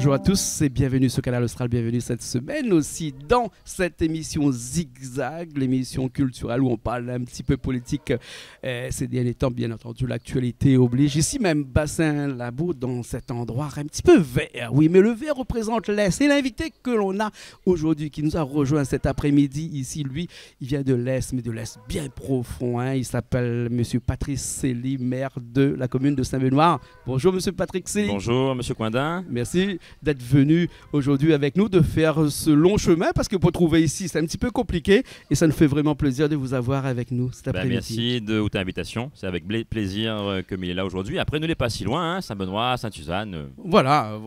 Bonjour à tous et bienvenue sur Canal Austral, bienvenue cette semaine aussi dans cette émission Zigzag, l'émission culturelle où on parle un petit peu politique ces derniers temps, bien entendu l'actualité oblige. Ici même Bassin-Labour dans cet endroit un petit peu vert, oui, mais le vert représente l'Est. Et l'invité que l'on a aujourd'hui qui nous a rejoint cet après-midi ici, lui, il vient de l'Est, mais de l'Est bien profond, hein. Il s'appelle Monsieur Patrick Célie, maire de la commune de Saint-Benoît. Bonjour Monsieur Patrick Célie. Bonjour Monsieur Coindin. Merci d'être venu aujourd'hui avec nous, de faire ce long chemin, parce que pour trouver ici, c'est un petit peu compliqué et ça nous fait vraiment plaisir de vous avoir avec nous cet après-midi. Merci de votre invitation, c'est avec plaisir que il est là aujourd'hui. Après, nous n'est pas si loin, hein, Saint-Benoît, Sainte-Suzanne. Voilà.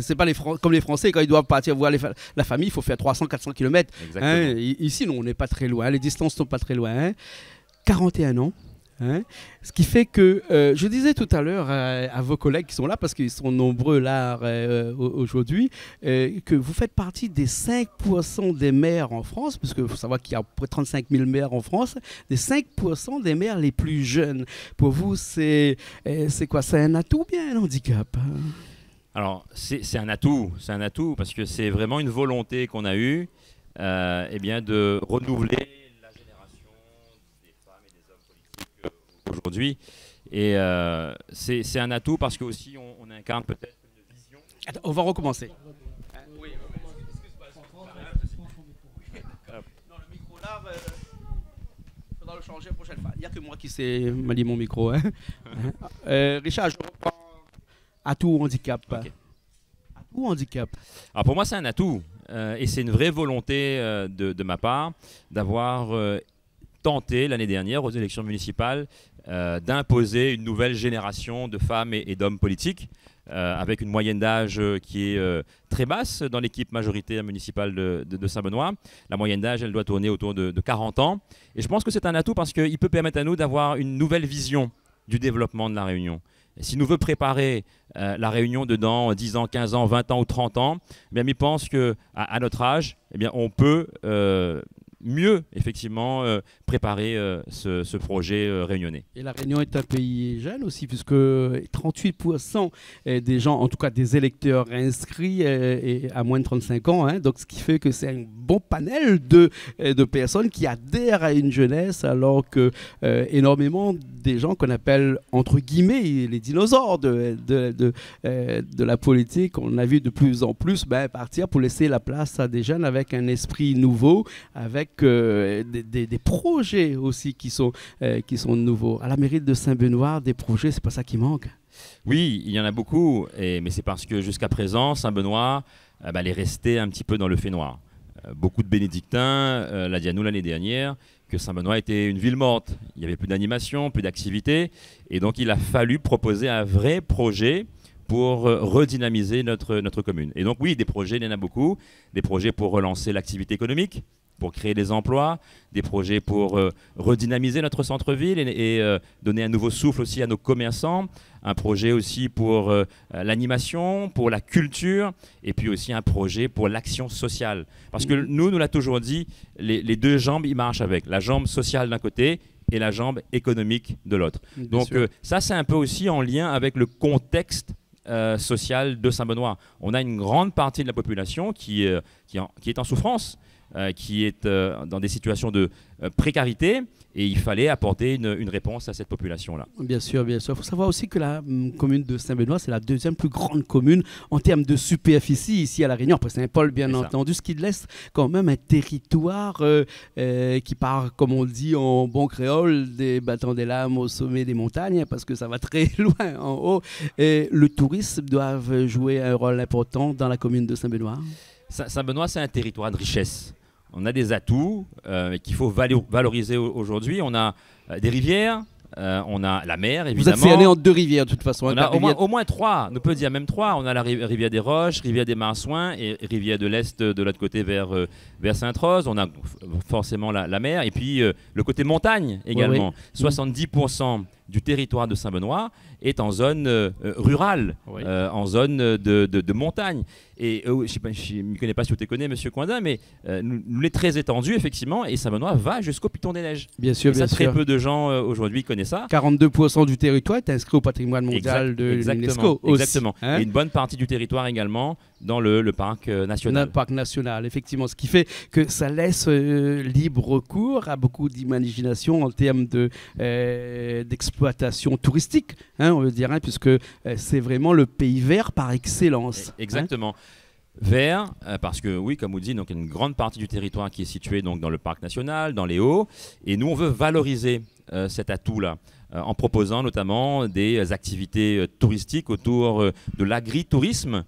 C'est pas comme les Français, quand ils doivent partir voir la famille, il faut faire 300-400 km. Hein, ici, non, on n'est pas très loin, les distances sont pas très loin. Hein. 41 ans. Hein? Ce qui fait que, je disais tout à l'heure à vos collègues qui sont là, parce qu'ils sont nombreux là aujourd'hui, que vous faites partie des 5% des maires en France, parce qu'il faut savoir qu'il y a à peu près 35 000 maires en France, des 5% des maires les plus jeunes. Pour vous, c'est quoi? C'est un atout ou bien un handicap? Alors, c'est un atout parce que c'est vraiment une volonté qu'on a eue de renouveler aujourd'hui, et c'est un atout parce que aussi on incarne peut-être une vision. Attends, on va recommencer. Oui. Non, le micro là, il faudra le changer la prochaine fois. Il n'y a que moi qui sais manier mon micro. Hein. Richard, je reprends atout ou handicap. Okay. Atout ou handicap? Alors pour moi, c'est un atout et c'est une vraie volonté de ma part d'avoir tenté l'année dernière aux élections municipales d'imposer une nouvelle génération de femmes et d'hommes politiques avec une moyenne d'âge qui est très basse dans l'équipe majoritaire municipale de Saint-Benoît. La moyenne d'âge, elle doit tourner autour de 40 ans. Et je pense que c'est un atout parce qu'il peut permettre à nous d'avoir une nouvelle vision du développement de la Réunion. Et si nous voulons préparer la Réunion de dans 10 ans, 15 ans, 20 ans ou 30 ans, eh bien, je pense qu'à notre âge, eh bien, on peut mieux effectivement préparer ce projet réunionnais. Et la Réunion est un pays jeune aussi, puisque 38% des gens, en tout cas des électeurs inscrits à moins de 35 ans, hein, donc ce qui fait que c'est un bon panel de personnes qui adhèrent à une jeunesse, alors que énormément des gens qu'on appelle entre guillemets les dinosaures de la politique, on a vu de plus en plus partir pour laisser la place à des jeunes avec un esprit nouveau, avec des projets aussi qui sont nouveaux. À la mairie de Saint-Benoît, des projets, c'est pas ça qui manque. Oui, il y en a beaucoup, mais c'est parce que jusqu'à présent, Saint-Benoît elle est restée un petit peu dans le fait noir. Beaucoup de bénédictins l'a dit à nous l'année dernière que Saint-Benoît était une ville morte. Il n'y avait plus d'animation, plus d'activité, et donc il a fallu proposer un vrai projet pour redynamiser notre commune. Et donc oui, des projets, il y en a beaucoup. Des projets pour relancer l'activité économique, pour créer des emplois, des projets pour redynamiser notre centre-ville et donner un nouveau souffle aussi à nos commerçants, un projet aussi pour l'animation, pour la culture, et puis aussi un projet pour l'action sociale. Parce que nous l'a toujours dit, les deux jambes, ils marchent avec. La jambe sociale d'un côté et la jambe économique de l'autre. Donc ça, c'est un peu aussi en lien avec le contexte social de Saint-Benoît. On a une grande partie de la population qui est en souffrance, qui est dans des situations de précarité, et il fallait apporter une réponse à cette population-là. Bien sûr, bien sûr. Il faut savoir aussi que la commune de Saint-Benoît, c'est la deuxième plus grande commune en termes de superficie ici à La Réunion, après Saint-Paul, bien entendu, ce qui laisse quand même un territoire qui part, comme on le dit en bon créole, des bâtons des lames au sommet des montagnes, parce que ça va très loin en haut. Et le tourisme doit jouer un rôle important dans la commune de Saint-Benoît. Saint-Benoît, c'est un territoire de richesse. On a des atouts qu'il faut valoriser aujourd'hui. On a des rivières, on a la mer, évidemment. Vous êtes fait aller en deux rivières, de toute façon. On a au moins trois, on peut dire même trois. On a la rivière des Roches, rivière des Marsouins et rivière de l'Est de l'autre côté vers Sainte-Rose. On a forcément la mer et puis le côté montagne également. Oui. 70% du territoire de Saint-Benoît est en zone rurale, Oui. en zone de montagne. Et je ne me connais pas si vous te connaissez, Monsieur Coindin, mais nous est très étendu, effectivement, et Saint-Benoît va jusqu'au Piton des Neiges. Bien sûr, Et ça, bien très sûr. peu de gens aujourd'hui connaissent ça. 42% du territoire est inscrit au patrimoine mondial de l'UNESCO aussi. Exactement. Hein. Et une bonne partie du territoire également dans le parc Dans national. le parc national, effectivement. Ce qui fait que ça laisse libre cours à beaucoup d'imagination en termes d'exploitation touristique, hein, on veut dire, hein, puisque c'est vraiment le pays vert par excellence. Exactement. Vert, parce que oui, comme vous dites, donc, il y a une grande partie du territoire qui est située donc, dans le parc national, dans les Hauts, et nous on veut valoriser cet atout-là en proposant notamment des activités touristiques autour de l'agritourisme,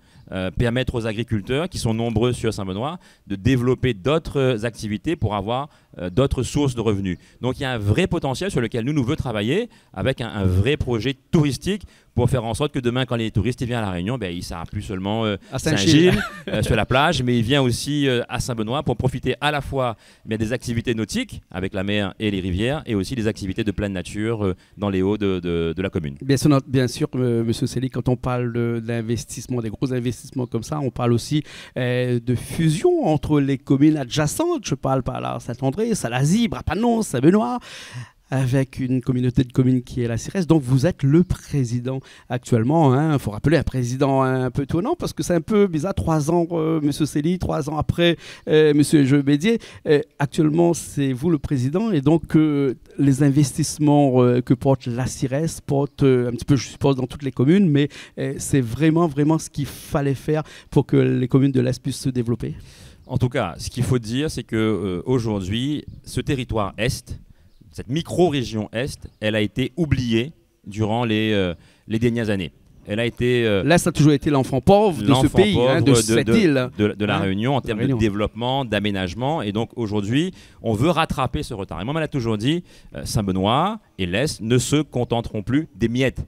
permettre aux agriculteurs qui sont nombreux sur Saint-Benoît de développer d'autres activités pour avoir d'autres sources de revenus. Donc il y a un vrai potentiel sur lequel nous voulons travailler avec un vrai projet touristique pour faire en sorte que demain, quand les touristes ils viennent à La Réunion, ben, il ne sera plus seulement À Saint-Gilles sur la plage, mais il vient aussi à Saint-Benoît pour profiter à la fois des activités nautiques avec la mer et les rivières et aussi des activités de pleine nature dans les hauts de la commune. Bien sûr, Monsieur Célie, quand on parle d'investissement, des gros investissements comme ça, on parle aussi de fusion entre les communes adjacentes. Je parle par là Saint-André, Salazie, Brapanon, Saint-Benoît, avec une communauté de communes qui est la CIRES. Donc vous êtes le président actuellement. Il faut rappeler un président un peu étonnant parce que c'est un peu bizarre. 3 ans, Monsieur Célie, 3 ans après, Monsieur Joubédier. Actuellement, c'est vous le président et donc les investissements que porte la CIRES portent un petit peu, je suppose, dans toutes les communes, mais c'est vraiment ce qu'il fallait faire pour que les communes de l'Est puissent se développer. En tout cas, ce qu'il faut dire, c'est qu'aujourd'hui, ce territoire Est, cette micro-région Est, elle a été oubliée durant les dernières années. Elle a été... L'Est a toujours été l'enfant pauvre de ce pays, de cette île. De la Réunion en termes de développement, d'aménagement. Et donc aujourd'hui, on veut rattraper ce retard. Et moi, on l'a toujours dit, Saint-Benoît et l'Est ne se contenteront plus des miettes.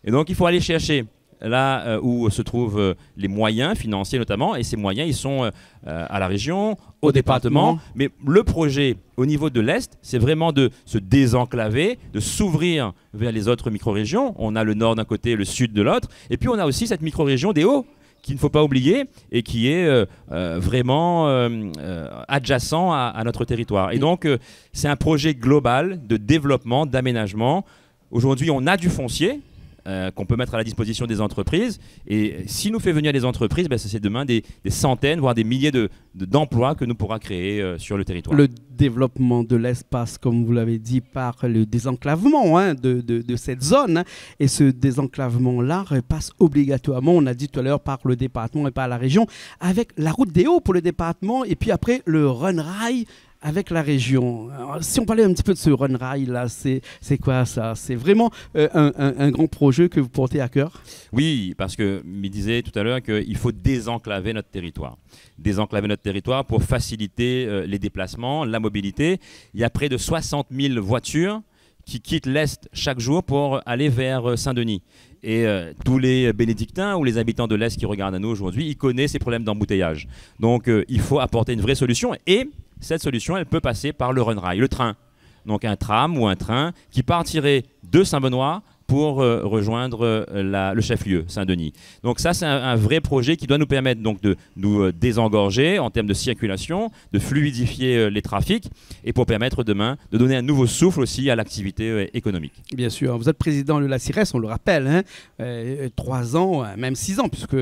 Et donc il faut aller chercher là où se trouvent les moyens financiers notamment, et ces moyens ils sont à la région, au département. Mais le projet au niveau de l'Est, c'est vraiment de se désenclaver, de s'ouvrir vers les autres micro-régions. On a le nord d'un côté, le sud de l'autre, et puis on a aussi cette micro-région des Hauts, qu'il ne faut pas oublier et qui est vraiment adjacent à notre territoire. Et donc c'est un projet global de développement, d'aménagement. Aujourd'hui, on a du foncier qu'on peut mettre à la disposition des entreprises. Et si nous fait venir des entreprises, c'est demain des centaines, voire des milliers d'emplois que nous pourra créer sur le territoire. Le développement de l'espace, comme vous l'avez dit, par le désenclavement de cette zone. Et ce désenclavement-là passe obligatoirement, on a dit tout à l'heure, par le département et par la région, avec la route des Hauts pour le département, et puis après le Run Rail avec la région. Alors, si on parlait un petit peu de ce Run Rail là, c'est quoi ça? C'est vraiment un grand projet que vous portez à cœur? Oui, parce que me disait tout à l'heure qu'il faut désenclaver notre territoire. Désenclaver notre territoire pour faciliter les déplacements, la mobilité. Il y a près de 60 000 voitures qui quittent l'Est chaque jour pour aller vers Saint-Denis. Et tous les bénédictins ou les habitants de l'Est qui regardent à nous aujourd'hui, ils connaissent ces problèmes d'embouteillage. Donc il faut apporter une vraie solution, et cette solution, elle peut passer par le Run Rail, le train. Donc un tram ou un train qui partirait de Saint-Benoît pour rejoindre le chef-lieu, Saint-Denis. Donc ça, c'est un vrai projet qui doit nous permettre donc, de nous désengorger en termes de circulation, de fluidifier les trafics, et pour permettre demain de donner un nouveau souffle aussi à l'activité économique. Bien sûr, vous êtes président de la CIRES, on le rappelle, 3 ans, même 6 ans, puisque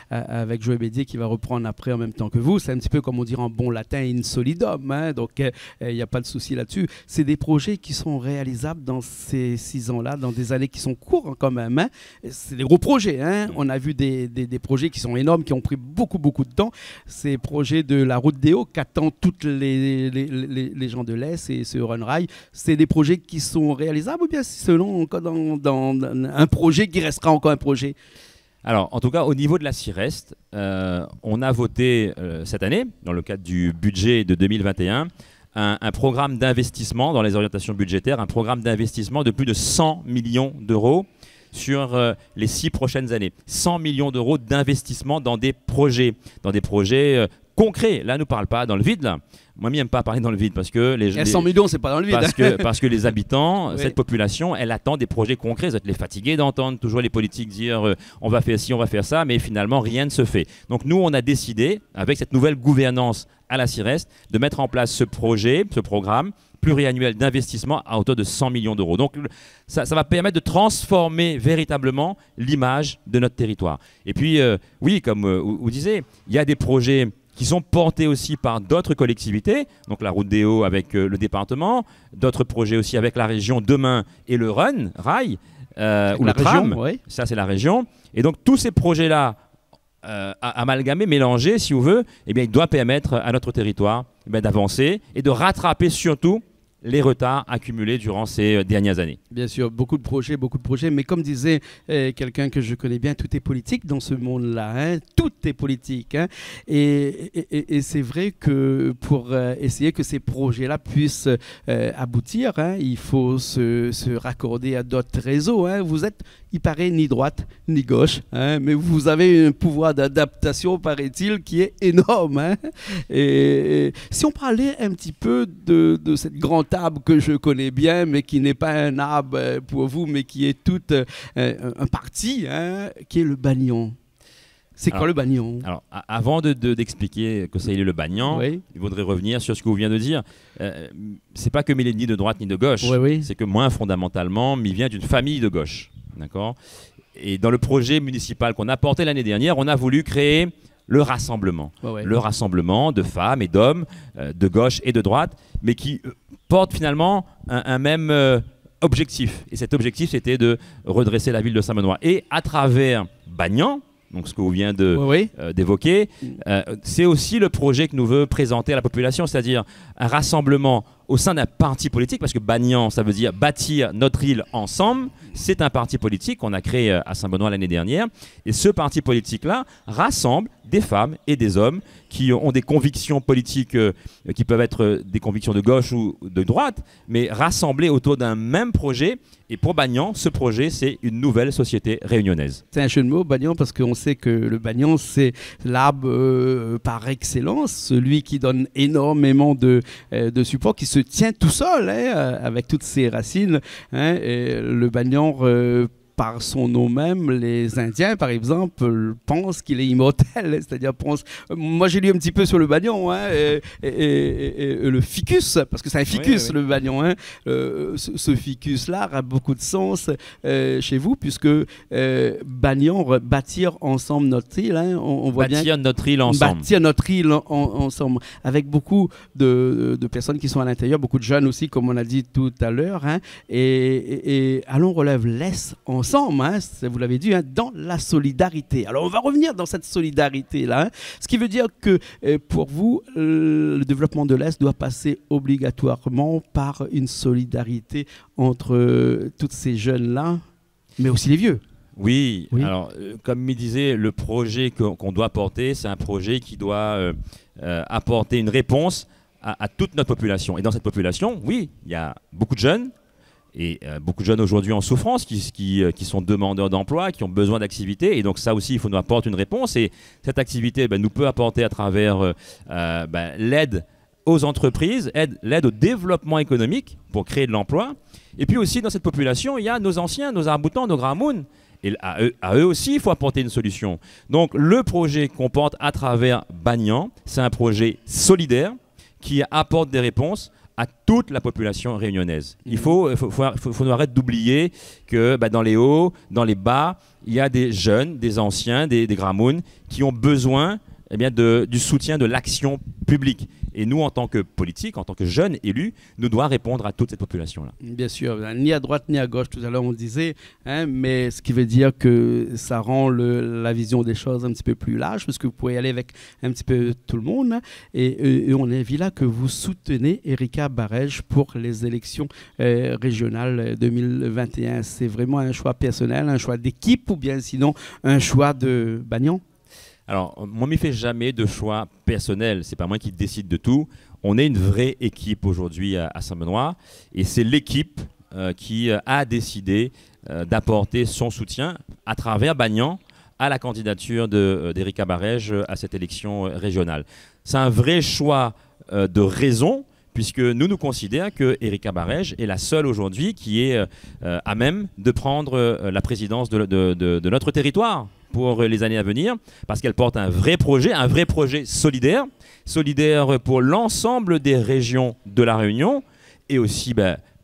avec Joël Bédier qui va reprendre après en même temps que vous, c'est un petit peu comme on dirait en bon latin, in solidum, donc il n'y a pas de souci là-dessus. C'est des projets qui sont réalisables dans ces 6 ans-là, dans des années qui sont courts quand même. C'est des gros projets. On a vu des projets qui sont énormes, qui ont pris beaucoup de temps. Ces projets de la route des Hauts qu'attendent toutes les gens de l'Est et ce Run Rail, c'est des projets qui sont réalisables ou bien selon encore dans un projet qui restera encore un projet? Alors, en tout cas, au niveau de la CIRES, on a voté cette année, dans le cadre du budget de 2021, un programme d'investissement dans les orientations budgétaires, un programme d'investissement de plus de 100 millions d'euros sur les 6 prochaines années. 100 millions d'euros d'investissement dans des projets concret. Là, ne nous parle pas dans le vide. Là. Moi, je n'aime pas parler dans le vide parce que les 100 millions, c'est pas dans le vide. Parce que les habitants, Oui. cette population, elle attend des projets concrets. Vous êtes les fatigués d'entendre toujours les politiques dire on va faire ci, on va faire ça, mais finalement, rien ne se fait. Donc nous, on a décidé, avec cette nouvelle gouvernance à la CIREST, de mettre en place ce projet, ce programme pluriannuel d'investissement à hauteur de 100 millions d'euros. Donc ça va permettre de transformer véritablement l'image de notre territoire. Et puis, oui, comme vous disiez, il y a des projets qui sont portés aussi par d'autres collectivités, donc la route des Hauts avec le département, d'autres projets aussi avec la région demain et le RUN, rail, ou le tram, oui. ça c'est la région. Et donc tous ces projets-là, amalgamés, mélangés, si vous voulez, eh bien, il doit permettre à notre territoire d'avancer et de rattraper surtout les retards accumulés durant ces dernières années. Bien sûr, beaucoup de projets, mais comme disait quelqu'un que je connais bien, tout est politique dans ce monde-là, hein, tout est politique. Hein, et c'est vrai que pour essayer que ces projets-là puissent aboutir, hein, il faut se raccorder à d'autres réseaux. Hein. Vous êtes, il paraît, ni droite ni gauche, hein, mais vous avez un pouvoir d'adaptation, paraît-il, qui est énorme. Hein. Et si on parlait un petit peu de cette grande arbre que je connais bien, mais qui n'est pas un arbre pour vous, mais qui est tout un parti, hein, qui est le Bagnon. C'est quoi le Bagnon? Alors, avant d'expliquer que c'est le Bagnon, oui. Il faudrait revenir sur ce que vous venez de dire. C'est pas que Mélanie ni de droite ni de gauche. Oui, oui. C'est que moi, fondamentalement, il vient d'une famille de gauche. D'accord. Et dans le projet municipal qu'on a porté l'année dernière, on a voulu créer le rassemblement. Ouais. Le rassemblement de femmes et d'hommes, de gauche et de droite, mais qui portent finalement un même objectif. Et cet objectif, c'était de redresser la ville de Saint-Benoît. Et à travers Bagnon, donc ce que vous venez d'évoquer, c'est aussi le projet que nous veut présenter à la population, c'est-à-dire un rassemblement au sein d'un parti politique, parce que Bagnon, ça veut dire bâtir notre île ensemble. C'est un parti politique qu'on a créé à Saint-Benoît l'année dernière. Et ce parti politique-là rassemble des femmes et des hommes qui ont des convictions politiques qui peuvent être des convictions de gauche ou de droite, mais rassemblés autour d'un même projet. Et pour Bagnon, ce projet, c'est une nouvelle société réunionnaise. C'est un jeu de mots, Bagnon, parce qu'on sait que le Bagnon, c'est l'arbre par excellence, celui qui donne énormément de support, qui se tient tout seul, hein, avec toutes ses racines. Hein, et le Bagnon, par son nom même, les Indiens, par exemple, pensent qu'il est immortel. C'est-à-dire, moi, j'ai lu un petit peu sur le Bagnon, hein, et le ficus, parce que c'est un ficus, le Bagnon. Hein, ce ficus-là a beaucoup de sens chez vous, puisque Bagnon, bâtir ensemble notre île. Hein, on voit bâtir notre île ensemble. Bâtir notre île ensemble, avec beaucoup de personnes qui sont à l'intérieur, beaucoup de jeunes aussi, comme on a dit tout à l'heure. Hein, et allons relève l'Est ensemble. Hein, vous l'avez dit, hein, dans la solidarité. Alors on va revenir dans cette solidarité-là, hein, ce qui veut dire que pour vous, le développement de l'Est doit passer obligatoirement par une solidarité entre toutes ces jeunes-là, mais aussi les vieux. Oui. Alors comme il disait, le projet qu'on doit porter, c'est un projet qui doit apporter une réponse à toute notre population. Et dans cette population, oui, il y a beaucoup de jeunes, et beaucoup de jeunes aujourd'hui en souffrance qui sont demandeurs d'emploi, qui ont besoin d'activité. Et donc ça aussi, il faut nous apporter une réponse. Et cette activité nous peut apporter à travers l'aide aux entreprises, l'aide au développement économique pour créer de l'emploi. Et puis aussi, dans cette population, il y a nos anciens, nos arboutans, nos gramouns. Et à eux aussi, il faut apporter une solution. Donc le projet qu'on porte à travers Bagnon, c'est un projet solidaire qui apporte des réponses à toute la population réunionnaise. Il faut nous arrêter d'oublier que dans les hauts, dans les bas, il y a des jeunes, des anciens, des gramouns qui ont besoin du soutien de l'action publique. Et nous, en tant que politiques, en tant que jeunes élus, nous devons répondre à toute cette population-là. Bien sûr, ni à droite ni à gauche, tout à l'heure on disait, hein, mais ce qui veut dire que ça rend la vision des choses un petit peu plus large, parce que vous pouvez y aller avec un petit peu tout le monde. Hein, et on est vu là que vous soutenez Erika Barège pour les élections régionales 2021. C'est vraiment un choix personnel, un choix d'équipe, ou bien sinon un choix de Bagnon? Alors, moi, je ne fais jamais de choix personnel. Ce n'est pas moi qui décide de tout. On est une vraie équipe aujourd'hui à Saint-Benoît. Et c'est l'équipe qui a décidé d'apporter son soutien à travers Bagnon à la candidature d'Erika Barège à cette élection régionale. C'est un vrai choix de raison, puisque nous considérons que Erika Barège est la seule aujourd'hui qui est à même de prendre la présidence de notre territoire pour les années à venir, parce qu'elle porte un vrai projet solidaire pour l'ensemble des régions de la Réunion, et aussi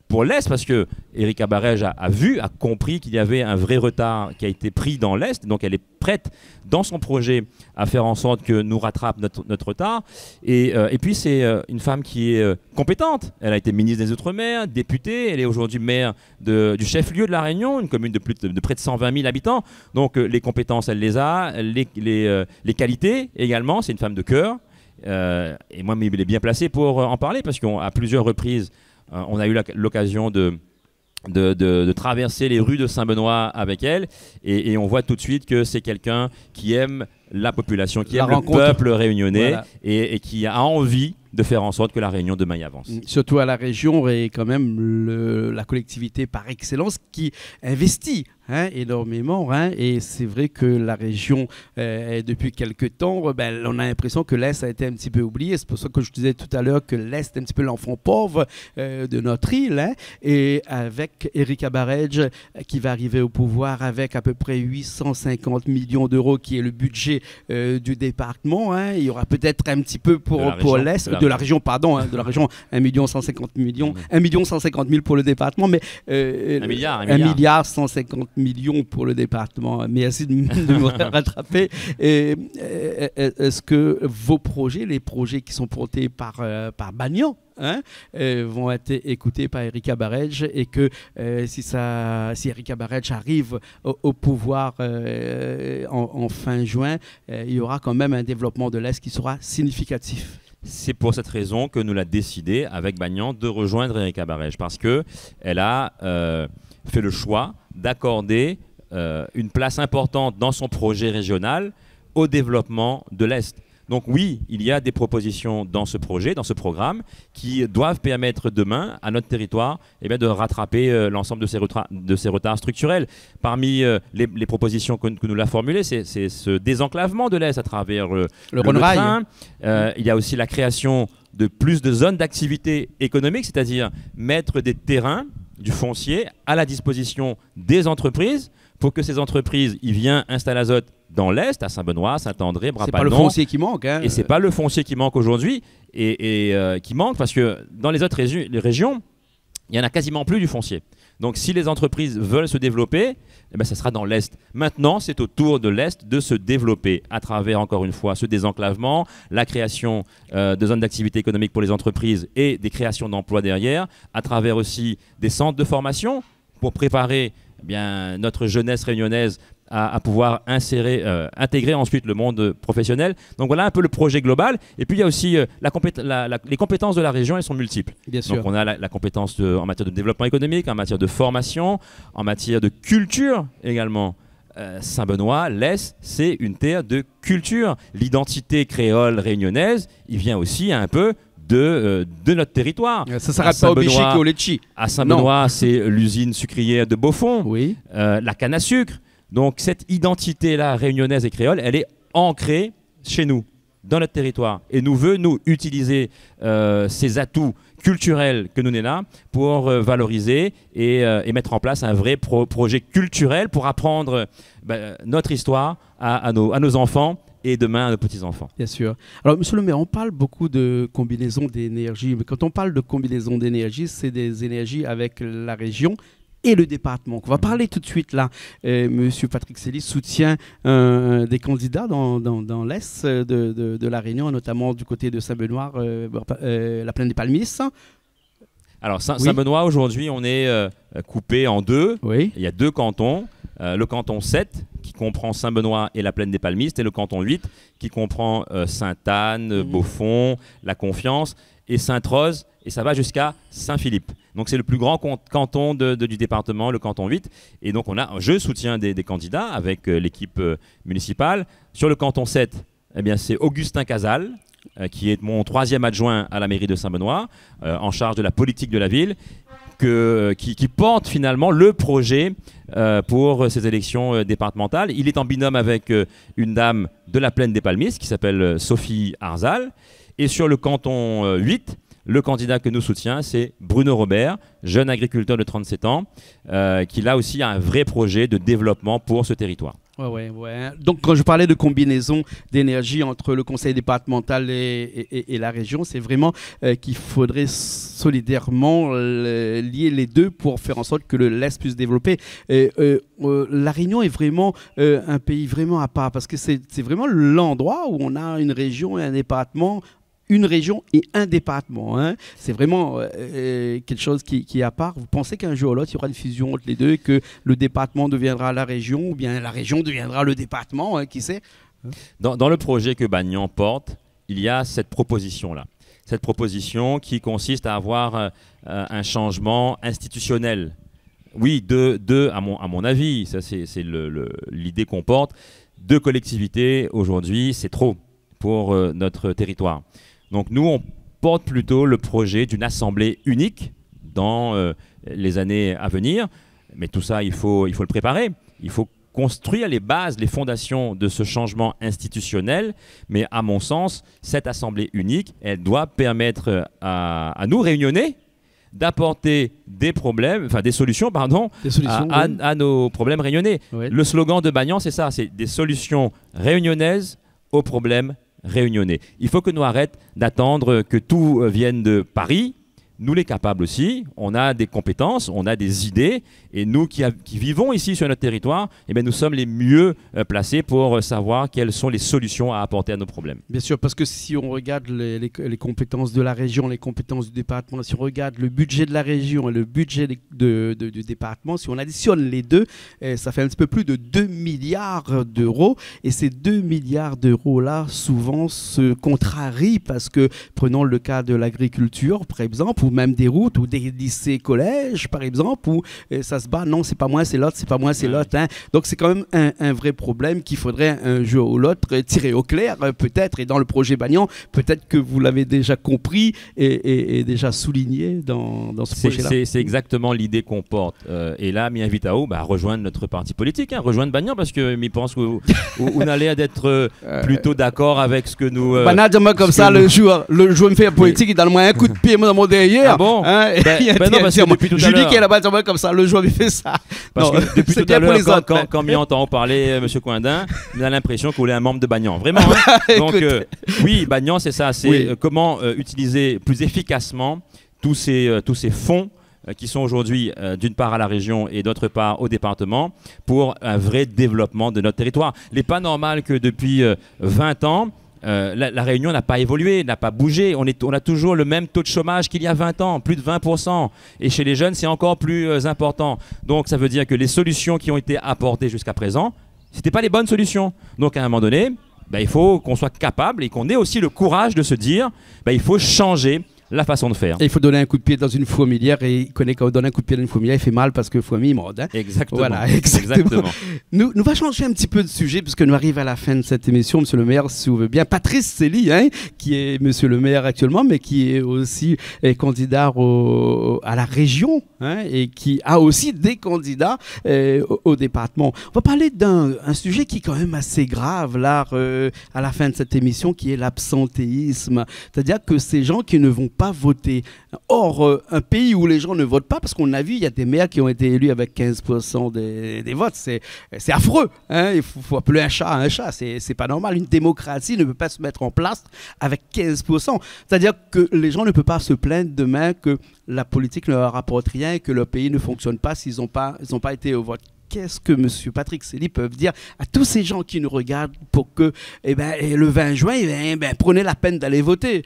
pour l'Est, parce que Erika Barège a compris qu'il y avait un vrai retard qui a été pris dans l'Est, donc elle est prête dans son projet à faire en sorte que nous rattrape notre retard. Et puis c'est une femme qui est compétente. Elle a été ministre des Outre-mer, députée, elle est aujourd'hui maire du chef-lieu de la Réunion, une commune de près de 120 000 habitants. Donc les compétences, elle les a, les qualités également, c'est une femme de cœur. Et moi, elle est bien placée pour en parler, parce qu'à plusieurs reprises, on a eu l'occasion de traverser les rues de Saint-Benoît avec elle, et on voit tout de suite que c'est quelqu'un qui aime la population, qui aime le peuple réunionnais, voilà. et qui a envie de faire en sorte que la Réunion demain y avance. Surtout à la région, et quand même la collectivité par excellence qui investit énormément. Et c'est vrai que la région, depuis quelques temps, on a l'impression que l'Est a été un petit peu oublié. C'est pour ça que je disais tout à l'heure que l'Est est un petit peu l'enfant pauvre de notre île. Et avec Erika Barège qui va arriver au pouvoir avec à peu près 850 millions d'euros qui est le budget du département. Il y aura peut-être un petit peu pour l'Est, de la région, 1 150 000 pour le département, mais 1 milliard 150 millions pour le département. Merci de me rattraper. Est-ce que vos projets, les projets qui sont portés par Bagnan, vont être écoutés par Erika Barège, et que si Erika Barège arrive au pouvoir en fin juin, il y aura quand même un développement de l'Est qui sera significatif? C'est pour cette raison que nous l'avons décidé avec Bagnan de rejoindre Erika Barège, parce qu'elle a fait le choix d'accorder une place importante dans son projet régional au développement de l'Est. Donc oui, il y a des propositions dans ce projet, dans ce programme, qui doivent permettre demain à notre territoire de rattraper l'ensemble de ces retards structurels. Parmi les propositions que nous avons formulées, c'est ce désenclavement de l'Est à travers le train. Il y a aussi la création de plus de zones d'activité économique, c'est-à-dire mettre des terrains, du foncier, à la disposition des entreprises, pour que ces entreprises viennent installer Azote dans l'Est, à Saint-Benoît, Saint-André, Brabant. C'est pas le foncier qui manque. Et c'est pas le foncier qui manque aujourd'hui, et qui manque parce que dans les autres régions, il n'y en a quasiment plus du foncier. Donc si les entreprises veulent se développer, ça sera dans l'Est. Maintenant, c'est au tour de l'Est de se développer à travers, encore une fois, ce désenclavement, la création de zones d'activité économique pour les entreprises et des créations d'emplois derrière, à travers aussi des centres de formation pour préparer notre jeunesse réunionnaise à pouvoir intégrer ensuite le monde professionnel. Donc voilà un peu le projet global. Et puis il y a aussi les compétences de la région, elles sont multiples. Bien sûr. Donc on a la compétence en matière de développement économique, en matière de formation, en matière de culture également. Saint-Benoît, l'Est, c'est une terre de culture. L'identité créole réunionnaise, il vient aussi un peu de notre territoire. Ça ne s'arrête pas au Bichico Lecci. À Saint-Benoît, c'est l'usine sucrière de Beaufort, oui. La canne à sucre. Donc cette identité-là, réunionnaise et créole, elle est ancrée chez nous, dans notre territoire. Et nous voulons utiliser ces atouts culturels que nous avons là pour valoriser et mettre en place un vrai projet culturel pour apprendre notre histoire à nos enfants et demain à nos petits-enfants. Bien sûr. Alors, monsieur le maire, on parle beaucoup de combinaison d'énergie, mais quand on parle de combinaison d'énergie, c'est des énergies avec la région et le département. On va parler tout de suite là. Monsieur Patrick Sely soutient des candidats dans l'Est de la Réunion, notamment du côté de Saint-Benoît, la plaine des Palmistes. Alors, Saint-Benoît, aujourd'hui, on est coupé en deux. Oui. Il y a deux cantons. Le canton 7, qui comprend Saint-Benoît et la plaine des Palmistes, et le canton 8, qui comprend Sainte-Anne, Beaufort, La Confiance et Sainte-Rose, et ça va jusqu'à Saint-Philippe. Donc c'est le plus grand canton du département, le canton 8. Et donc je soutiens des candidats avec l'équipe municipale. Sur le canton 7, c'est Augustin Casal, qui est mon 3e adjoint à la mairie de Saint-Benoît, en charge de la politique de la ville, qui porte finalement le projet pour ces élections départementales. Il est en binôme avec une dame de la plaine des Palmistes qui s'appelle Sophie Arzal. Et sur le canton 8, le candidat que nous soutient, c'est Bruno Robert, jeune agriculteur de 37 ans, qui là aussi a un vrai projet de développement pour ce territoire. Ouais. Donc, quand je parlais de combinaison d'énergie entre le conseil départemental et la région, c'est vraiment qu'il faudrait solidairement lier les deux pour faire en sorte que l'Est puisse développer. La Réunion est vraiment un pays vraiment à part parce que c'est vraiment l'endroit où on a une région et un département. Une région et un département. Hein. C'est vraiment quelque chose qui est à part. Vous pensez qu'un jour ou l'autre, il y aura une fusion entre les deux et que le département deviendra la région ou bien la région deviendra le département, hein, qui sait? Dans le projet que Bagnan porte, il y a cette proposition-là. Cette proposition qui consiste à avoir un changement institutionnel. Oui, à mon avis, ça c'est l'idée qu'on porte. 2 collectivités, aujourd'hui, c'est trop pour notre territoire. Donc nous, on porte plutôt le projet d'une assemblée unique dans les années à venir. Mais tout ça, il faut le préparer. Il faut construire les bases, les fondations de ce changement institutionnel. Mais à mon sens, cette assemblée unique, elle doit permettre à nous, Réunionnais, d'apporter des solutions, à nos problèmes réunionnais. Ouais. Le slogan de Bagnan, c'est ça, c'est des solutions réunionnaises aux problèmes réunionnais. Il faut que nous arrêtions d'attendre que tout vienne de Paris. Nous les capables aussi, on a des compétences, on a des idées, et nous qui vivons ici sur notre territoire, eh bien, nous sommes les mieux placés pour savoir quelles sont les solutions à apporter à nos problèmes. Bien sûr, parce que si on regarde les compétences de la région, les compétences du département, si on regarde le budget de la région et le budget du département, si on additionne les deux, ça fait un petit peu plus de 2 milliards d'euros, et ces 2 milliards d'euros-là, souvent, se contrarient, parce que, prenons le cas de l'agriculture, par exemple, ou même des routes ou des lycées collèges par exemple où ça se bat, non c'est pas moi c'est l'autre, c'est pas moi c'est l'autre, hein. Donc c'est quand même un vrai problème qu'il faudrait un jour ou l'autre tirer au clair peut-être, et dans le projet Bagnan peut-être que vous l'avez déjà compris et déjà souligné dans ce projet-là. C'est exactement l'idée qu'on porte, et là m'y invite à rejoindre notre parti politique, hein, rejoindre Bagnan, parce que m'y pense que vous n'allez être plutôt d'accord avec ce que nous comme ça le jour me fait politique, il donne moi un coup de pied dans mon derrière. Ah bon, hein, non, parce que depuis tout à l'heure, Julie qui est là-bas comme ça, le joueur il fait ça. Parce que depuis tout à l'heure, quand m'y entend parler, M. Coindin, on a l'impression qu'on est un membre de Bagnan, vraiment. Hein. Donc oui, Bagnan, c'est ça, c'est comment utiliser plus efficacement tous ces fonds qui sont aujourd'hui d'une part à la région et d'autre part au département pour un vrai développement de notre territoire. Il n'est pas normal que depuis 20 ans, la Réunion n'a pas évolué, n'a pas bougé. On a toujours le même taux de chômage qu'il y a 20 ans, plus de 20%. Et chez les jeunes, c'est encore plus important. Donc ça veut dire que les solutions qui ont été apportées jusqu'à présent, ce n'étaient pas les bonnes solutions. Donc à un moment donné, il faut qu'on soit capable et qu'on ait aussi le courage de se dire il faut changer la façon de faire. Et il faut donner un coup de pied dans une fourmilière, et il connaît quand on donne un coup de pied dans une fourmilière, il fait mal parce que fourmi, il morde. Hein. Exactement. Voilà, exactement. Nous allons changer un petit peu de sujet puisque nous arrivons à la fin de cette émission, Monsieur le maire, si vous voulez bien. Patrice Célie, hein, qui est Monsieur le maire actuellement, mais qui est aussi candidat à la région, hein, et qui a aussi des candidats au département. On va parler d'un sujet qui est quand même assez grave là, à la fin de cette émission, qui est l'absentéisme. C'est-à-dire que ces gens qui ne vont pas voter. Or, un pays où les gens ne votent pas, parce qu'on a vu, il y a des maires qui ont été élus avec 15% des votes. C'est affreux. Hein. Il faut appeler un chat, c'est pas normal. Une démocratie ne peut pas se mettre en place avec 15%. C'est-à-dire que les gens ne peuvent pas se plaindre demain que la politique ne leur apporte rien et que leur pays ne fonctionne pas s'ils n'ont pas été au vote. Qu'est-ce que M. Patrick Célie peut dire à tous ces gens qui nous regardent pour que, le 20 juin, prenez la peine d'aller voter.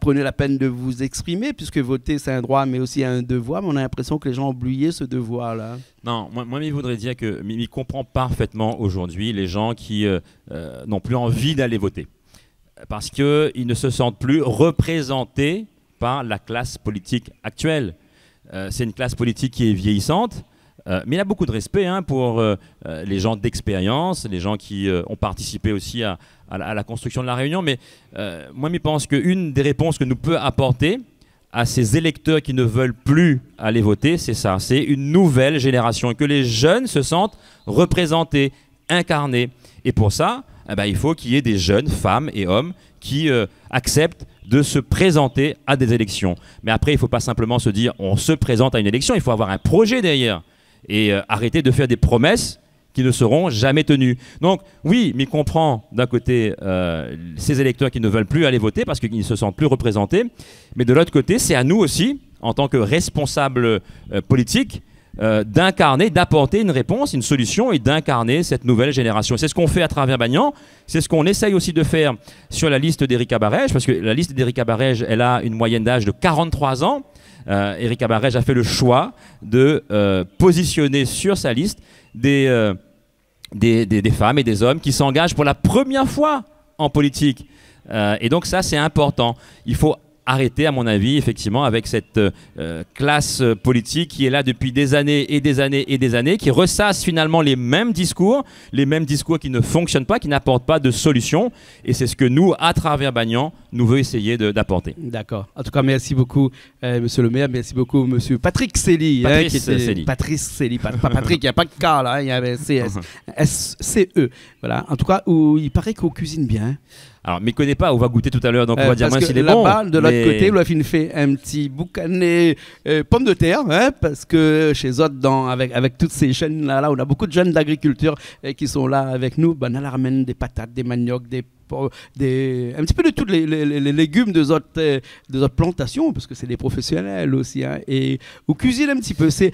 Prenez la peine de vous exprimer, puisque voter, c'est un droit, mais aussi un devoir. Mais on a l'impression que les gens ont oublié ce devoir-là. Non, moi, il voudrait dire que il comprend parfaitement aujourd'hui les gens qui n'ont plus envie d'aller voter. Parce qu'ils ne se sentent plus représentés par la classe politique actuelle. C'est une classe politique qui est vieillissante. Mais il a beaucoup de respect pour les gens d'expérience, les gens qui ont participé aussi à la construction de la Réunion. Mais moi, je pense qu'une des réponses que nous peut apporter à ces électeurs qui ne veulent plus aller voter, c'est ça, c'est une nouvelle génération et que les jeunes se sentent représentés, incarnés. Et pour ça, il faut qu'il y ait des jeunes femmes et hommes qui acceptent de se présenter à des élections. Mais après, il ne faut pas simplement se dire on se présente à une élection, il faut avoir un projet derrière et arrêter de faire des promesses qui ne seront jamais tenues. Donc oui, mais comprend d'un côté ces électeurs qui ne veulent plus aller voter parce qu'ils ne se sentent plus représentés, mais de l'autre côté, c'est à nous aussi, en tant que responsables politiques, d'incarner, d'apporter une réponse, une solution et d'incarner cette nouvelle génération. C'est ce qu'on fait à travers Bagnan, c'est ce qu'on essaye aussi de faire sur la liste d'Erika Barège, parce que la liste d'Erika Barège, elle a une moyenne d'âge de 43 ans. Erika Barège a fait le choix de positionner sur sa liste des femmes et des hommes qui s'engagent pour la première fois en politique. Et donc ça, c'est important. Il faut arrêter, à mon avis, effectivement, avec cette classe politique qui est là depuis des années et des années et des années, qui ressasse finalement les mêmes discours qui ne fonctionnent pas, qui n'apportent pas de solution. Et c'est ce que nous, à travers Bagnan, nous veut essayer d'apporter. D'accord. En tout cas, merci beaucoup, monsieur le maire. Merci beaucoup, monsieur Patrick Célie. Patrice Célie. Pas Patrick, il n'y a pas de K là, il y avait S-C-E. Voilà. En tout cas, il paraît qu'on cuisine bien. Alors, ne me connais pas, on va goûter tout à l'heure, donc on va dire moins s'il est bon. Là-bas, de l'autre côté, on a fait un petit boucané pommes de terre, hein, parce que chez Zot, avec toutes ces chaînes là, on a beaucoup de jeunes d'agriculture qui sont là avec nous. On a ramène des patates, des maniocs, un petit peu de tous les légumes de notre plantation, parce que c'est des professionnels aussi, hein, et on cuisine un petit peu. C'est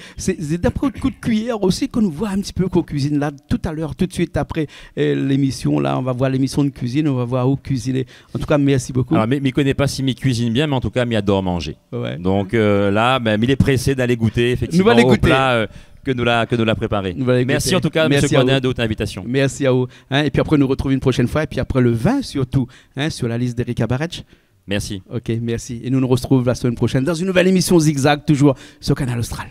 d'après le coup de cuillère aussi qu'on voit un petit peu qu'on cuisine là tout à l'heure, tout de suite après l'émission. Là, on va voir l'émission de cuisine, on va voir où cuisiner. En tout cas, merci beaucoup. Alors, mais ne connais pas si m'y cuisine bien, mais en tout cas, m'y adore manger. Ouais. Donc là, il est pressé d'aller goûter effectivement au plat que nous l'a préparé. Merci en tout cas, M. Coinet, de votre invitation. Merci à vous. Hein, et puis après, nous retrouvons une prochaine fois. Et puis après, le vin surtout, hein, sur la liste d'Erika Barège. Merci. Ok, merci. Et nous retrouvons la semaine prochaine dans une nouvelle émission Zigzag, toujours sur Canal Austral.